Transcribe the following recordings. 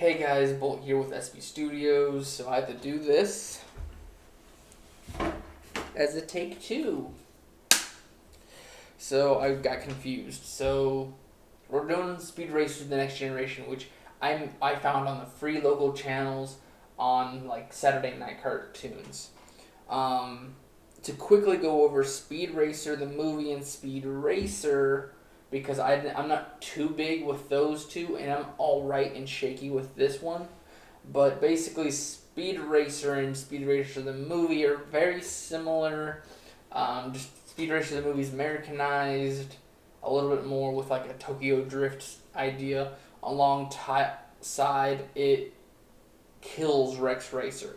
Hey guys, Bolt here with SB Studios. So I had to do this as a take two. So I got confused. So we're doing Speed Racer: The Next Generation, which I found on the free local channels on like Saturday night cartoons. Um, to quickly go over Speed Racer the movie and Speed Racer, because I'm not too big with those two, and I'm alright and shaky with this one. But basically, Speed Racer and Speed Racer the movie are very similar. Just Speed Racer the movie is Americanized a little bit more with like a Tokyo Drift idea. Alongside, it kills Rex Racer,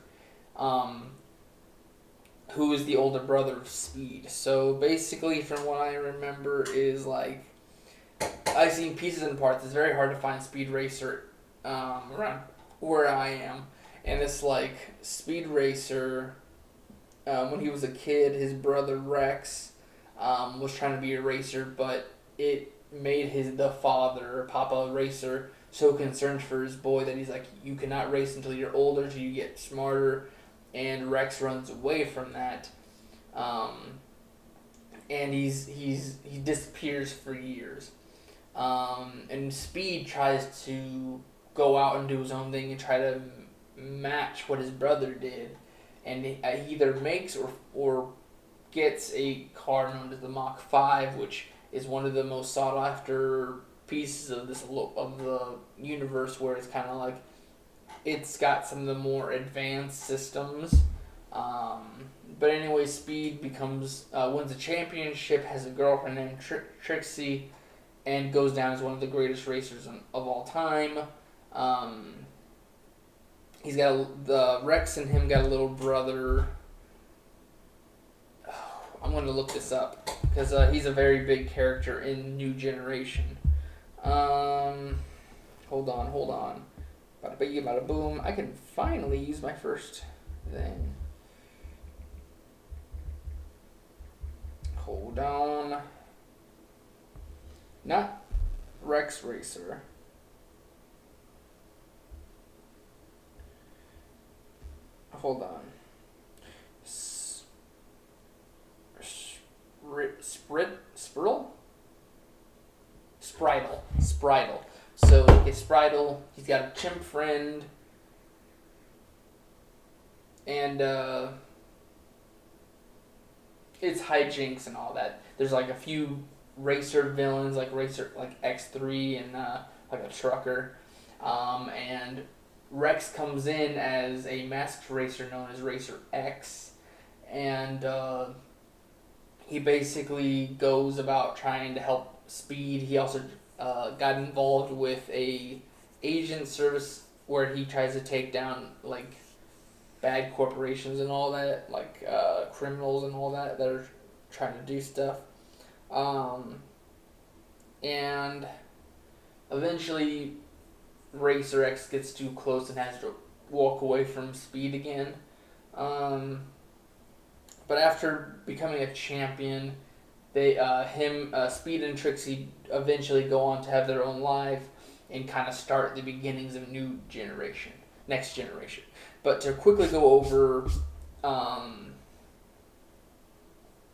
um, who is the older brother of Speed. So basically, from what I remember, is like I've seen pieces and parts. It's very hard to find Speed Racer around where I am, and it's like Speed Racer. When he was a kid, his brother Rex was trying to be a racer, but it made the father, Papa Racer, so concerned for his boy that he's like, you cannot race until you're older, till you get smarter, and Rex runs away from that, and he disappears for years. And Speed tries to go out and do his own thing and try to match what his brother did, and he either makes or gets a car known as the Mach 5, which is one of the most sought after pieces of the universe, where it's kind of like it's got some of the more advanced systems. But anyway, Speed wins a championship, has a girlfriend named Trixie, and goes down as one of the greatest racers of all time. He's got the Rex and him got a little brother. I'm going to look this up because he's a very big character in New Generation. Hold on. Bada bing, bada boom. I can finally use my first thing. Hold on. Not Rex Racer. Hold on. Spritle. So his Spritle, he's got a chimp friend, and it's hijinks and all that. There's like a few racer villains, like X3 and like a trucker, and Rex comes in as a masked racer known as Racer X, and he basically goes about trying to help Speed. He also got involved with a agent service where he tries to take down like bad corporations and all that, like criminals and all that are trying to do stuff. And eventually Racer X gets too close and has to walk away from Speed again. But after becoming a champion, Speed and Trixie eventually go on to have their own life and kind of start the beginnings of next generation. But to quickly go over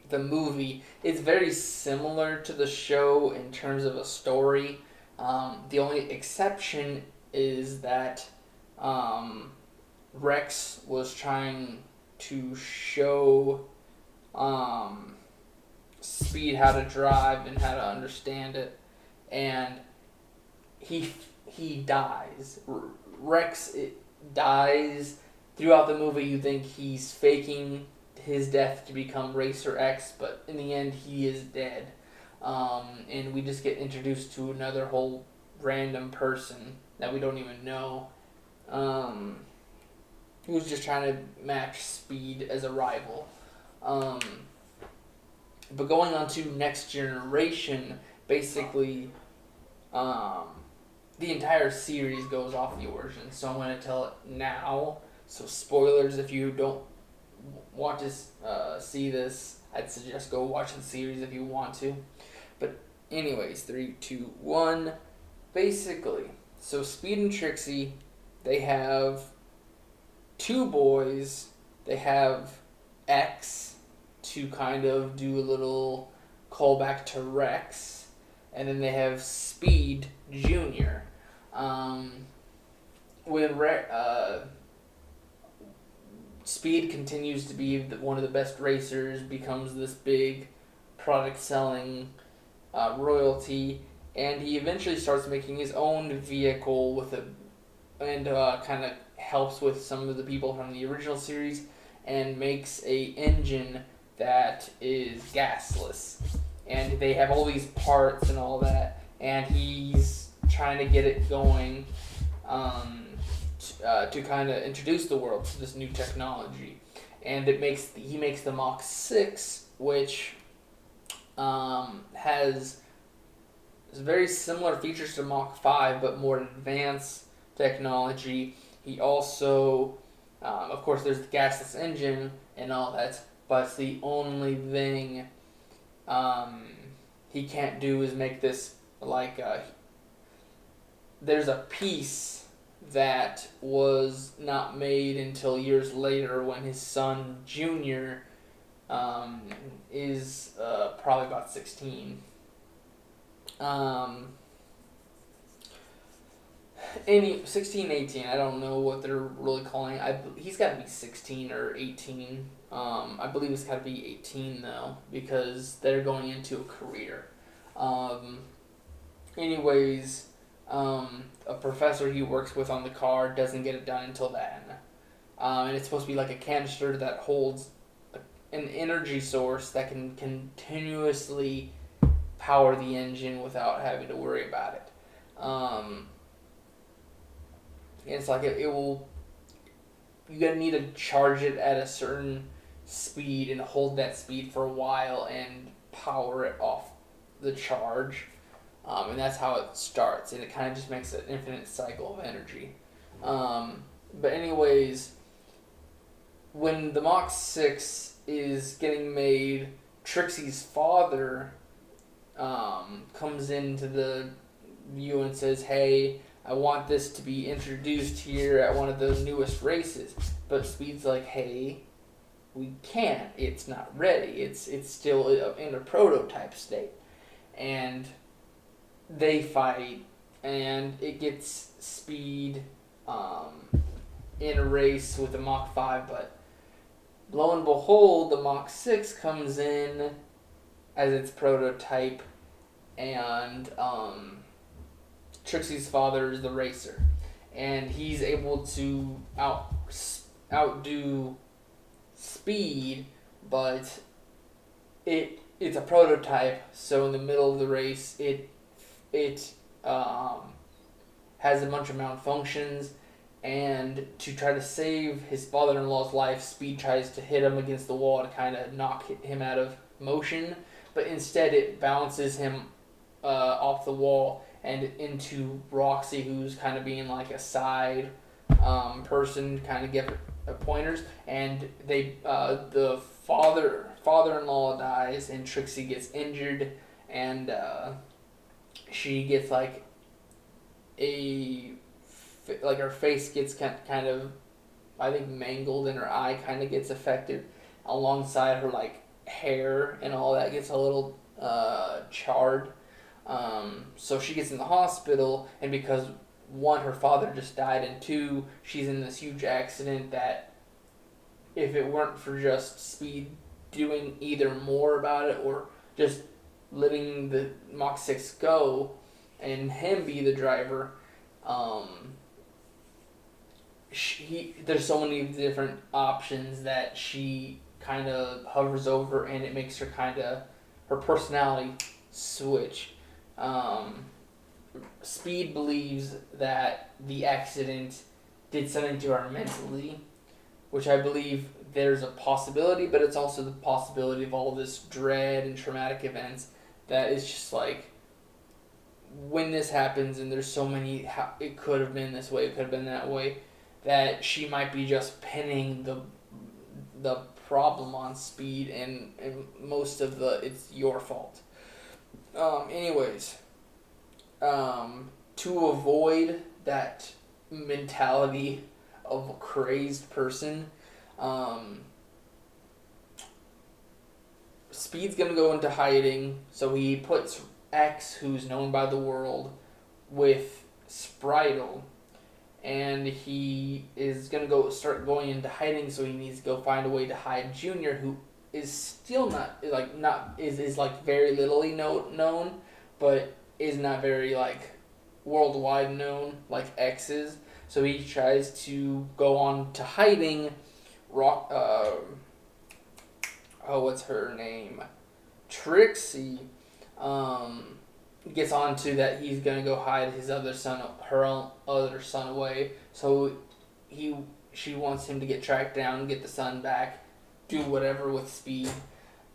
the movie, it's very similar to the show in terms of a story. The only exception is that Rex was trying to show Speed how to drive and how to understand it, and he dies. Rex dies throughout the movie. You think he's faking his death to become Racer X, but in the end he is dead. And we just get introduced to another whole random person that we don't even know, who's just trying to match Speed as a rival. But going on to Next Generation, basically, the entire series goes off the origin. So I'm going to tell it now. So spoilers, if you don't want to see this, I'd suggest go watch the series if you want to. But anyways, 3, 2, 1. Basically, so Speed and Trixie They have two boys. They have X to kind of do a little callback to Rex, and then they have Speed Junior. Um, when Speed continues to be one of the best racers, becomes this big product selling royalty, and he eventually starts making his own vehicle with a and kind of helps with some of the people from the original series and makes a engine that is gasless, and they have all these parts and all that, and he's trying to get it going to kind of introduce the world to this new technology, and he makes the Mach 6, which has very similar features to Mach 5 but more advanced technology. He also, of course, there's the gasless engine and all that, but the only thing he can't do is make this like there's a piece that was not made until years later when his son Junior is probably about 16. Any 16, 18, I don't know what they're really calling. He's got to be 16 or 18. I believe it's got to be 18 though, because they're going into a career. Anyways, a professor he works with on the car doesn't get it done until then. And it's supposed to be like a canister that holds an energy source that can continuously power the engine without having to worry about it. It's like it will. You're gonna need to charge it at a certain speed and hold that speed for a while and power it off the charge, and that's how it starts. And it kind of just makes an infinite cycle of energy. But anyways, when the Mach 6 is getting made, Trixie's father comes into the view and says, "Hey, I want this to be introduced here at one of the newest races." But Speed's like, "Hey, we can't. It's not ready. It's still in a prototype state." And they fight, and it gets Speed in a race with the Mach 5, but lo and behold, the Mach 6 comes in as its prototype, and Trixie's father is the racer, and he's able to outdo Speed, but it's a prototype, so in the middle of the race it has a bunch of malfunctions, and to try to save his father-in-law's life, Speed tries to hit him against the wall to kind of knock him out of motion, but instead it bounces him off the wall and into Roxy, who's kind of being like a side person, kind of give pointers, and they the father-in-law dies, and Trixie gets injured, and she gets like her face gets kind of, I think, mangled, and her eye kind of gets affected, alongside her like hair and all that gets a little charred. So she gets in the hospital, and because one, her father just died, and two, she's in this huge accident that if it weren't for just Speed doing either more about it or just letting the Mach 6 go and him be the driver, there's so many different options that she kind of hovers over, and it makes her her personality switch. Speed believes that the accident did something to her mentally, which I believe there's a possibility, but it's also the possibility of all this dread and traumatic events that is just like, when this happens, and there's so many, it could have been this way, it could have been that way, that she might be just pinning the problem on Speed, and most of it's your fault. Anyways, to avoid that mentality of a crazed person. Um, Speed's gonna go into hiding, so he puts X, who's known by the world, with Spritle, and he is gonna start going into hiding. So he needs to go find a way to hide Junior, who is still not is like very littly known, but is not very like worldwide known like X is. So he tries to go on to hiding. Rock. What's her name? Trixie. Um, Gets onto that he's gonna go hide his other son, other son away. So he she wants him to get tracked down, get the son back, do whatever with Speed.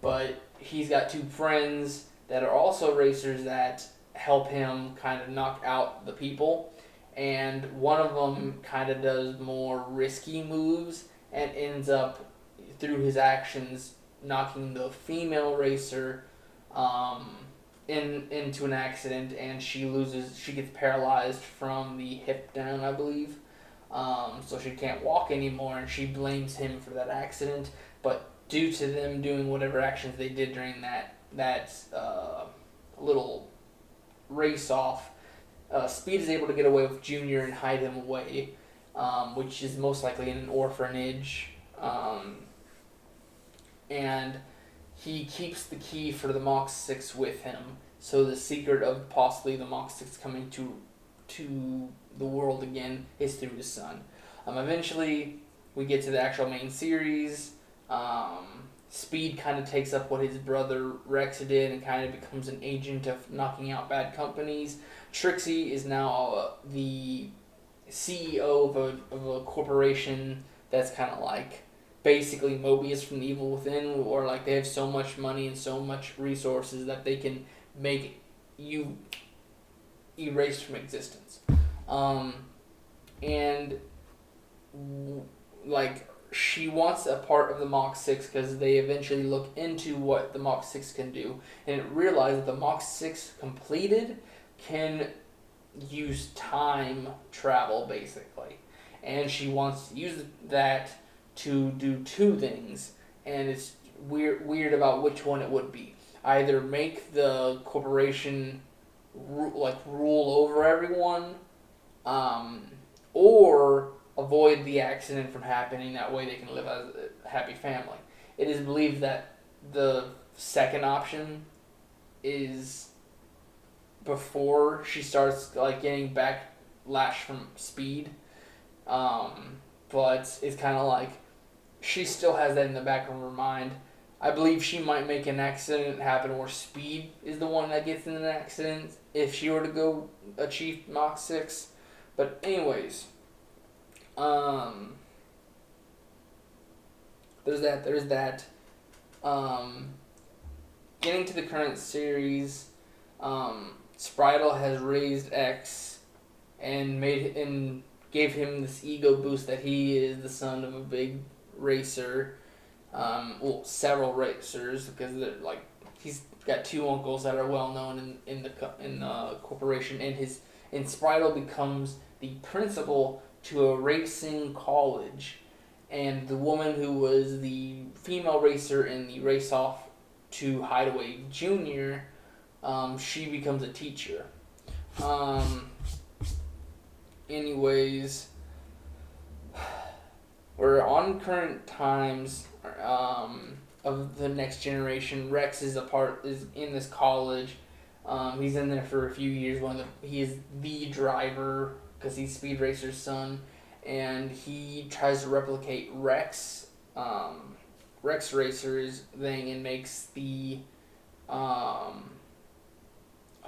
But he's got two friends that are also racers that help him kind of knock out the people. And one of them kind of does more risky moves and ends up, through his actions, knocking the female racer into an accident, and she gets paralyzed from the hip down, I believe. So she can't walk anymore, and she blames him for that accident. But due to them doing whatever actions they did during that little race off, Speed is able to get away with Junior and hide him away, which is most likely in an orphanage. And he keeps the key for the Mach 6 with him. So the secret of possibly the Mach 6 coming to the world again is through his son. Eventually, we get to the actual main series. Speed kind of takes up what his brother Rex did and kind of becomes an agent of knocking out bad companies. Trixie is now the CEO of a corporation that's kind of like basically Mobius from the Evil Within, or like they have so much money and so much resources that they can make you erased from existence. And like she wants a part of the Mach 6 because they eventually look into what the Mach 6 can do, and it realized that the Mach 6 completed can use time travel basically, and she wants to use that to do two things, and it's weird about which one it would be. Either make the corporation rule over everyone, or avoid the accident from happening. That way they can live as a happy family. It is believed that the second option is before she starts like getting backlash from Speed, but it's kind of like she still has that in the back of her mind. I believe she might make an accident happen where Speed is the one that gets in an accident if she were to go achieve Mach 6. But anyways, there's that. There's that. Getting to the current series, Spritle has raised X and gave him this ego boost that he is the son of a big racer. Several racers, because they're like he's got two uncles that are well known in the corporation, and Spritle becomes the principal to a racing college, and the woman who was the female racer in the race off to Hideaway Junior, she becomes a teacher. Anyways, we're on current times of the next generation. Rex is in this college. He's in there for a few years. He is the driver because he's Speed Racer's son, and he tries to replicate Rex Racer's thing and makes the I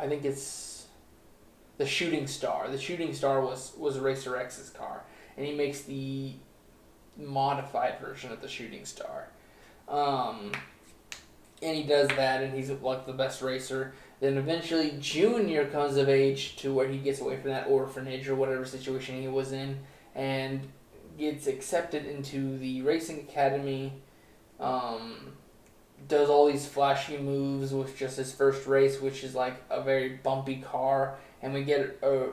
think it's the Shooting Star. The Shooting Star was Racer X's car, and he makes the modified version of the Shooting Star. And he does that, and he's like the best racer. Then eventually Junior comes of age to where he gets away from that orphanage or whatever situation he was in, and gets accepted into the racing academy. Does all these flashy moves with just his first race, which is like a very bumpy car, and we get a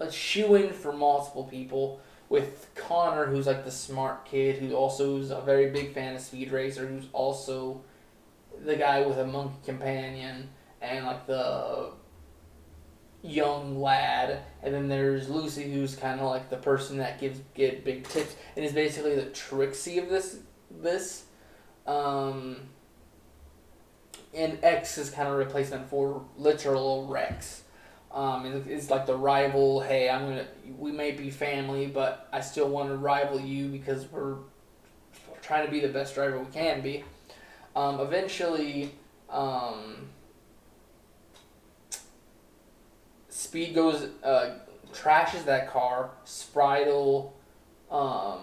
a shoe-in for multiple people. With Connor, who's like the smart kid, who also is a very big fan of Speed Racer, who's also the guy with a monkey companion, and like the young lad, and then there's Lucy, who's kind of like the person that get big tips, and is basically the Trixie of this, and X is kind of a replacement for literal Rex. It's like the rival. Hey, we may be family, but I still want to rival you because we're trying to be the best driver we can be. Eventually, Speed goes, trashes that car. Spritle, I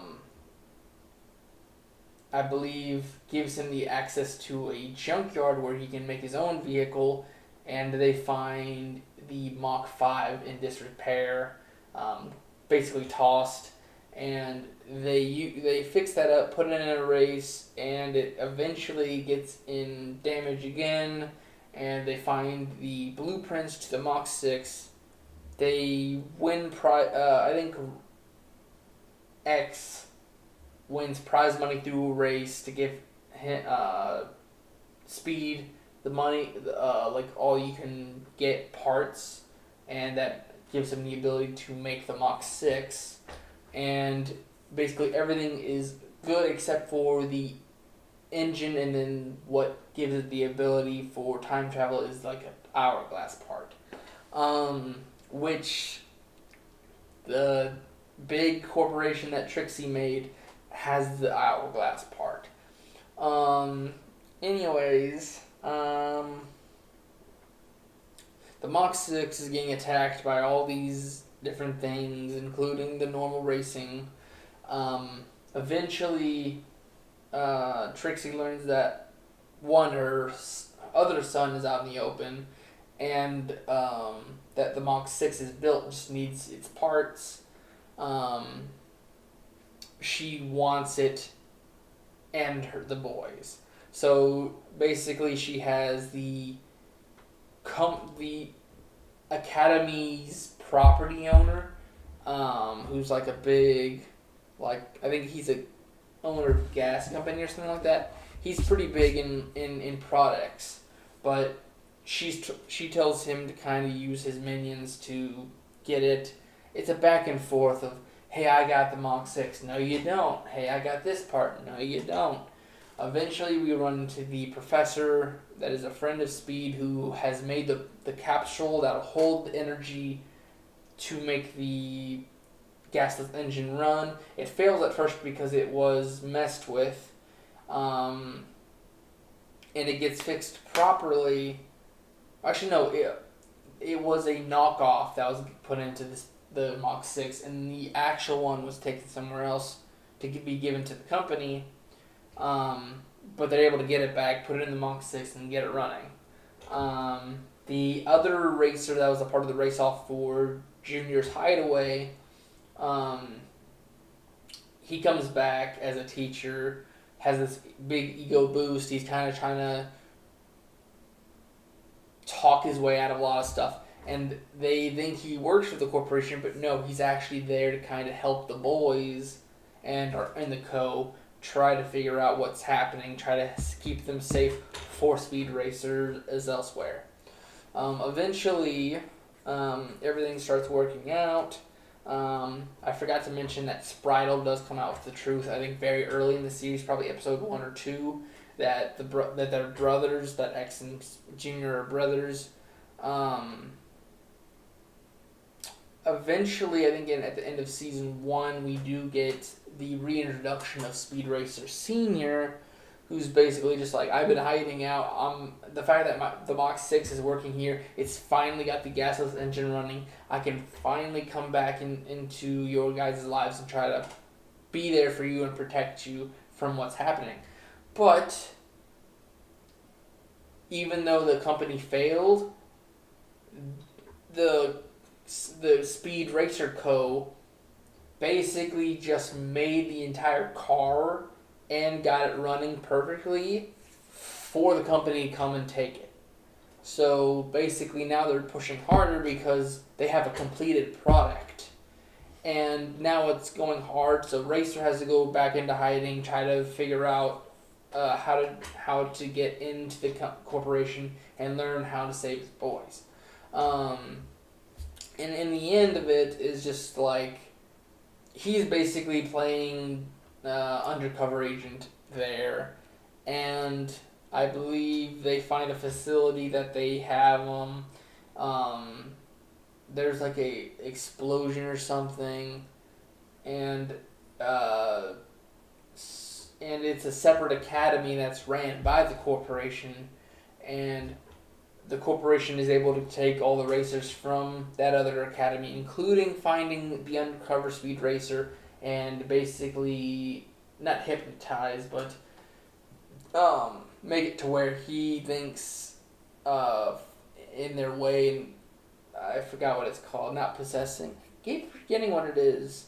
believe, gives him the access to a junkyard where he can make his own vehicle, and they find the Mach 5 in disrepair, basically tossed, and they fix that up, put it in a race, and it eventually gets in damage again, and they find the blueprints to the Mach 6. They win I think X wins prize money through a race to give Speed the money, like all you can get parts, and that gives him the ability to make the Mach 6. And basically everything is good except for the engine, and then what gives it the ability for time travel is like an hourglass part. Which the big corporation that Trixie made has the hourglass part. Anyways, the Mach 6 is getting attacked by all these different things, including the normal racing. Eventually, Trixie learns that her other son is out in the open, and that the Mach 6 is built, just needs its parts. She wants it and the boys. So basically, she has the Academy's property owner, who's like a big, like, I think he's a owner of gas company or something like that. He's pretty big in products, but she tells him to kind of use his minions to get it. It's a back and forth of, hey, I got the Mach 6. No, you don't. Hey, I got this part. No, you don't. Eventually, we run into the professor that is a friend of Speed, who has made the capsule that'll hold the energy to make the gasless engine run. It fails at first because it was messed with, and it gets fixed properly. Actually, no, it was a knockoff that was put into the Mach 6, and the actual one was taken somewhere else to be given to the company. But they're able to get it back, put it in the Mach 6, and get it running. The other racer that was a part of the race-off for Junior's Hideaway, he comes back as a teacher, has this big ego boost. He's kind of trying to talk his way out of a lot of stuff. And they think he works for the corporation, but no, he's actually there to kind of help the boys and the try to figure out what's happening, try to keep them safe before Speed Racer is elsewhere. Eventually, everything starts working out. I forgot to mention that Spritle does come out with the truth, I think very early in the series, probably episode 1 or 2, that that they're brothers, that X and Junior are brothers. Eventually, I think at the end of season 1, we do get the reintroduction of Speed Racer Senior, who's basically just like, I've been hiding out. The fact that the Mach 6 is working here, it's finally got the gasless engine running. I can finally come back into your guys' lives and try to be there for you and protect you from what's happening. But even though the company failed, the Speed Racer Co. basically just made the entire car and got it running perfectly for the company to come and take it. So basically now they're pushing harder because they have a completed product. And now it's going hard, so Racer has to go back into hiding, try to figure out how to get into the corporation and learn how to save his boys. Um, and in the end of it is just like he's basically playing undercover agent there, and I believe they find a facility that they have um, there's like a explosion or something, and uh, and it's a separate academy that's ran by the corporation, and the corporation is able to take all the racers from that other academy, including finding the undercover speed racer, and basically not hypnotize, but make it to where he thinks in their way, and I forgot what it's called, not possessing. Keep forgetting what it is.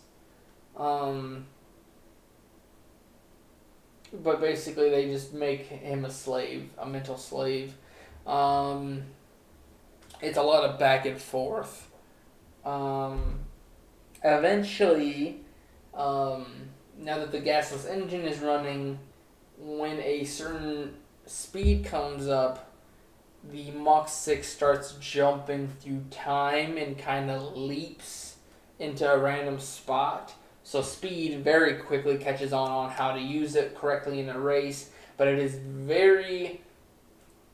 But basically, they just make him a slave, a mental slave. Um, it's a lot of back and forth. Um, Eventually, um, now that the gasless engine is running, when a certain speed comes up, the Mach 6 starts jumping through time and kind of leaps into a random spot. So Speed very quickly catches on how to use it correctly in a race, but it is very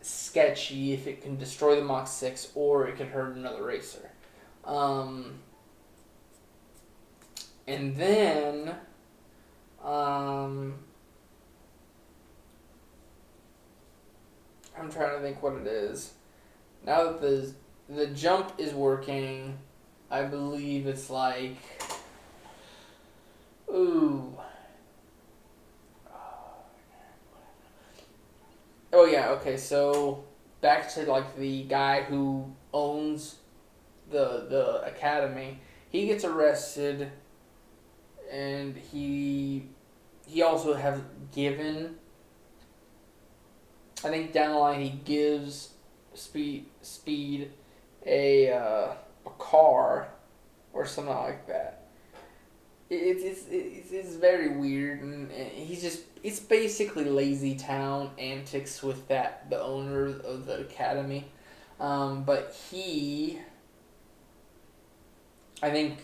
sketchy if it can destroy the Mach 6 or it can hurt another racer. Um, and then I'm trying to think what it is. Now that the jump is working, I believe it's like, ooh. Oh yeah, okay, so back to like the guy who owns the academy. He gets arrested, and he also has given, I think down the line he gives Speed a car or something like that. It's very weird, and he's just, it's basically Lazy Town antics with the owner of the academy, but I think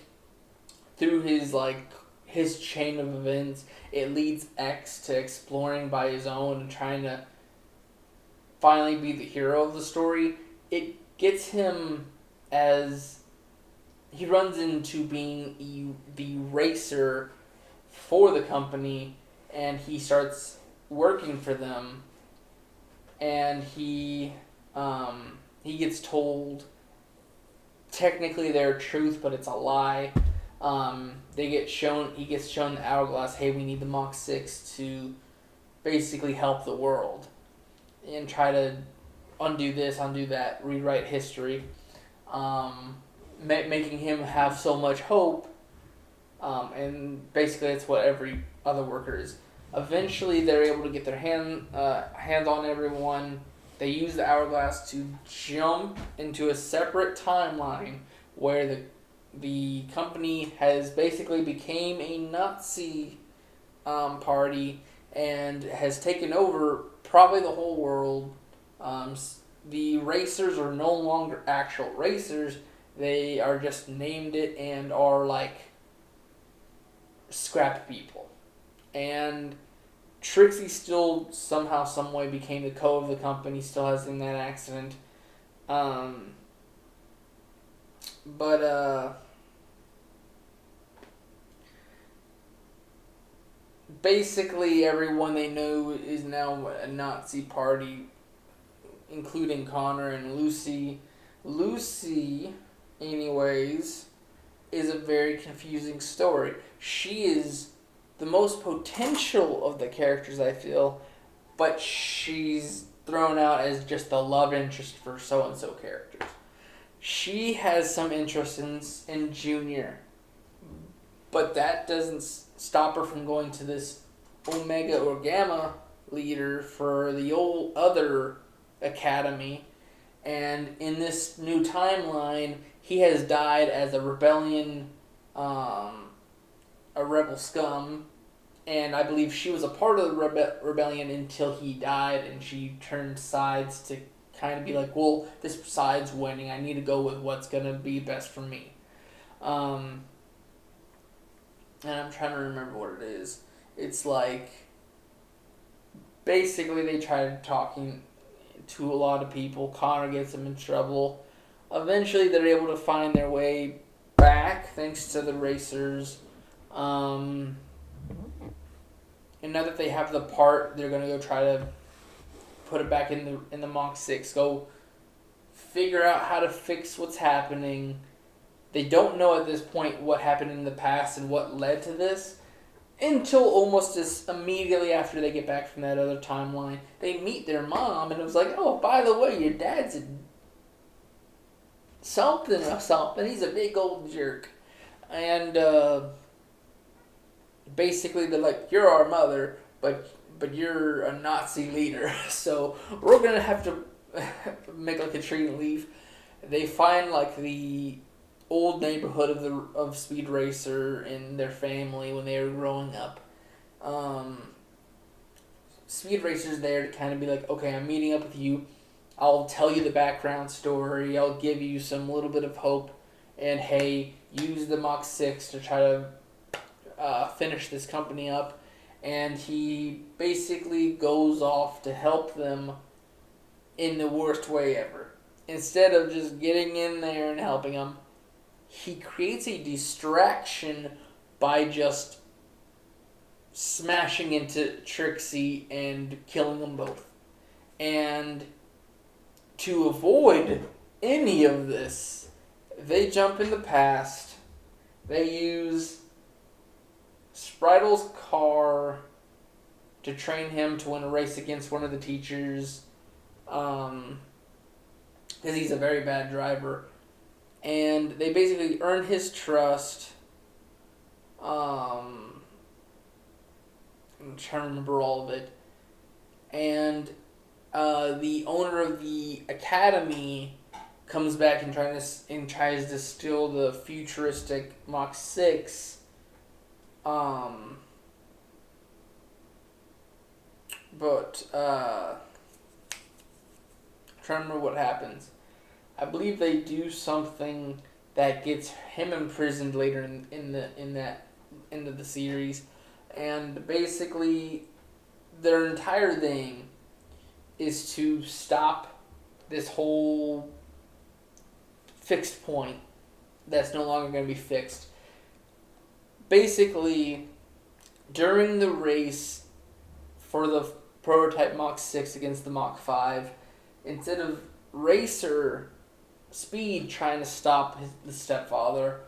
through his chain of events, it leads X to exploring by his own and trying to finally be the hero of the story. It gets him as he runs into being the racer for the company, and he starts working for them, and he gets told technically they're truth, but it's a lie. He gets shown the hourglass. Hey, we need the Mach 6 to basically help the world and try to undo this, undo that, rewrite history. Making him have so much hope, and basically that's what every other worker is. Eventually, they're able to get their hands on everyone. They use the hourglass to jump into a separate timeline where the company has basically became a Nazi party and has taken over probably the whole world. The racers are no longer actual racers. They are just named it and are like scrap people. And Trixie still somehow, some way became the co of the company, still has in that accident. But basically everyone they know is now a Nazi party, including Connor and Lucy. Lucy, anyways, is a very confusing story. She is the most potential of the characters, I feel, but she's thrown out as just the love interest for so-and-so characters. She has some interest in Junior, but that doesn't stop her from going to this Omega or Gamma leader for the old other academy, And in this new timeline, he has died as a rebel scum, and I believe she was a part of the rebellion until he died, and she turned sides to kind of be like, well, this side's winning. I need to go with what's gonna be best for me. Um, and I'm trying to remember what it is. It's like basically they tried talking to a lot of people. Connor gets them in trouble. Eventually, they're able to find their way back thanks to the racers. And now that they have the part, they're gonna go try to put it back in the Mach 6. Go figure out how to fix what's happening. They don't know at this point what happened in the past and what led to this until almost as immediately after they get back from that other timeline. They meet their mom and it was like, oh, by the way, your dad's a something or something. He's a big old jerk. And basically they're like, you're our mother, but you're a Nazi leader, so we're gonna have to make like a tree and leave. They find like the old neighborhood of Speed Racer and their family when they were growing up. Speed Racer's there to kind of be like, okay, I'm meeting up with you. I'll tell you the background story. I'll give you some little bit of hope, and hey, use the Mach 6 to try to finish this company up. And he basically goes off to help them in the worst way ever. Instead of just getting in there and helping them, he creates a distraction by just smashing into Trixie and killing them both. And to avoid any of this, they jump in the past. They use Spritle's car to train him to win a race against one of the teachers, because he's a very bad driver. And they basically earn his trust. I'm trying to remember all of it. And the owner of the academy comes back and tries to steal the futuristic Mach 6. But I'm trying to remember what happens. I believe they do something that gets him imprisoned later in that end of the series, and basically their entire thing is to stop this whole fixed point that's no longer going to be fixed. Basically, during the race for the prototype Mach 6 against the Mach 5, instead of Racer Speed trying to stop the stepfather,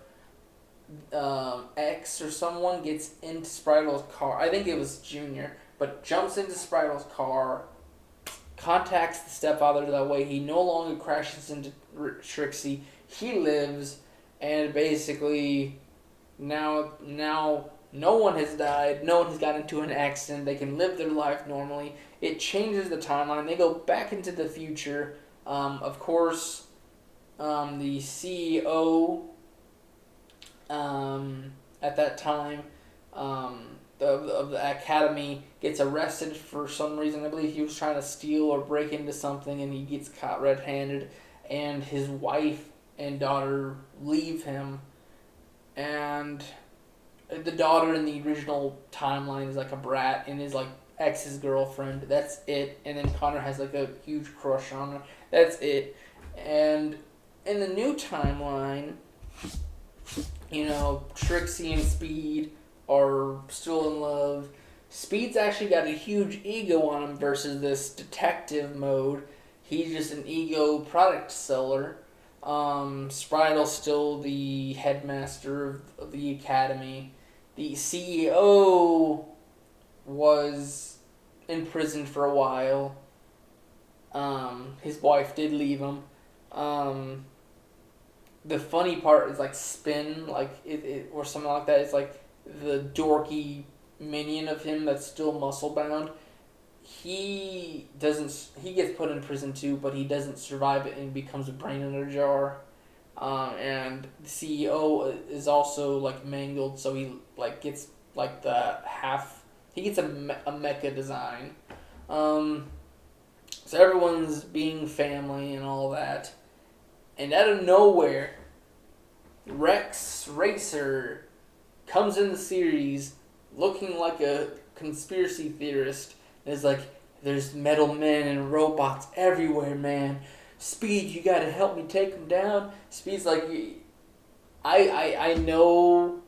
X or someone gets into Spritle's car. I think it was Junior, but jumps into Spritle's car, contacts the stepfather that way. He no longer crashes into Trixie. He lives, and basically now no one has died. No one has gotten into an accident. They can live their life normally. It changes the timeline. They go back into the future. Of course, the CEO at that time of the academy gets arrested for some reason. I believe he was trying to steal or break into something, and he gets caught red-handed. And his wife and daughter leave him, and the daughter in the original timeline is like a brat and is like X's girlfriend. That's it. And then Connor has like a huge crush on her. That's it. And in the new timeline, Trixie and Speed are still in love. Speed's actually got a huge ego on him versus this detective mode. He's just an ego product seller. Spritle's still the headmaster of the academy. The CEO was imprisoned for a while. His wife did leave him. The funny part is like Spin, like it or something like that. It's like the dorky minion of him that's still muscle bound. he doesn't. He gets put in prison too, but he doesn't survive it and becomes a brain in a jar. And the CEO is also like mangled, so he like gets like the half. He gets a mecha design. Um, so everyone's being family and all that, and out of nowhere, Rex Racer comes in the series looking like a conspiracy theorist. And is like, there's metal men and robots everywhere, man. Speed, you gotta help me take them down. Speed's like, I know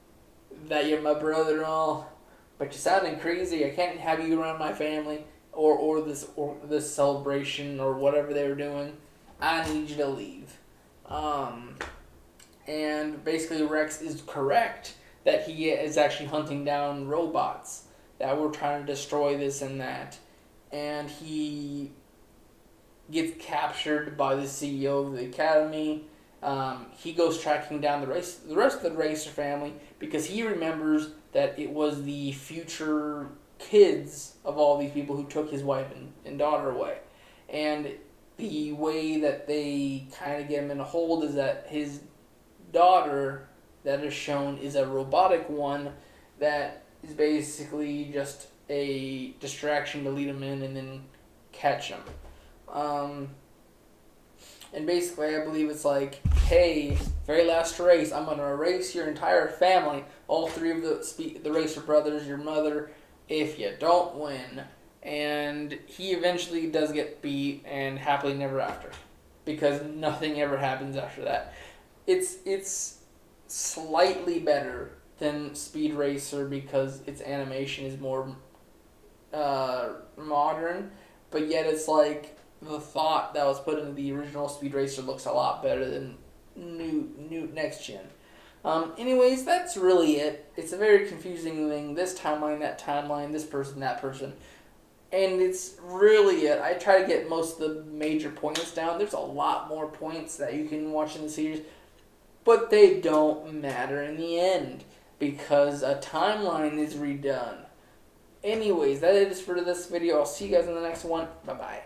that you're my brother and all, but you're sounding crazy. I can't have you around my family or this celebration or whatever they were doing. I need you to leave. And basically Rex is correct that he is actually hunting down robots that were trying to destroy this and that. And he gets captured by the CEO of the academy. He goes tracking down the rest of the Racer family because he remembers that it was the future kids of all these people who took his wife and daughter away. And the way that they kind of get him in a hold is that his daughter that is shown is a robotic one that is basically just a distraction to lead him in and then catch him. And basically, I believe it's like, hey, very last race, I'm going to erase your entire family, all three of the Racer brothers, your mother, if you don't win. And he eventually does get beat, and happily never after, because nothing ever happens after that. It's slightly better than Speed Racer because its animation is more modern, but yet it's like the thought that was put into the original Speed Racer looks a lot better than new next gen. Anyways, that's really it. It's a very confusing thing. This timeline, that timeline, this person, that person. And it's really it. I try to get most of the major points down. There's a lot more points that you can watch in the series, but they don't matter in the end because a timeline is redone. Anyways, that is for this video. I'll see you guys in the next one. Bye-bye.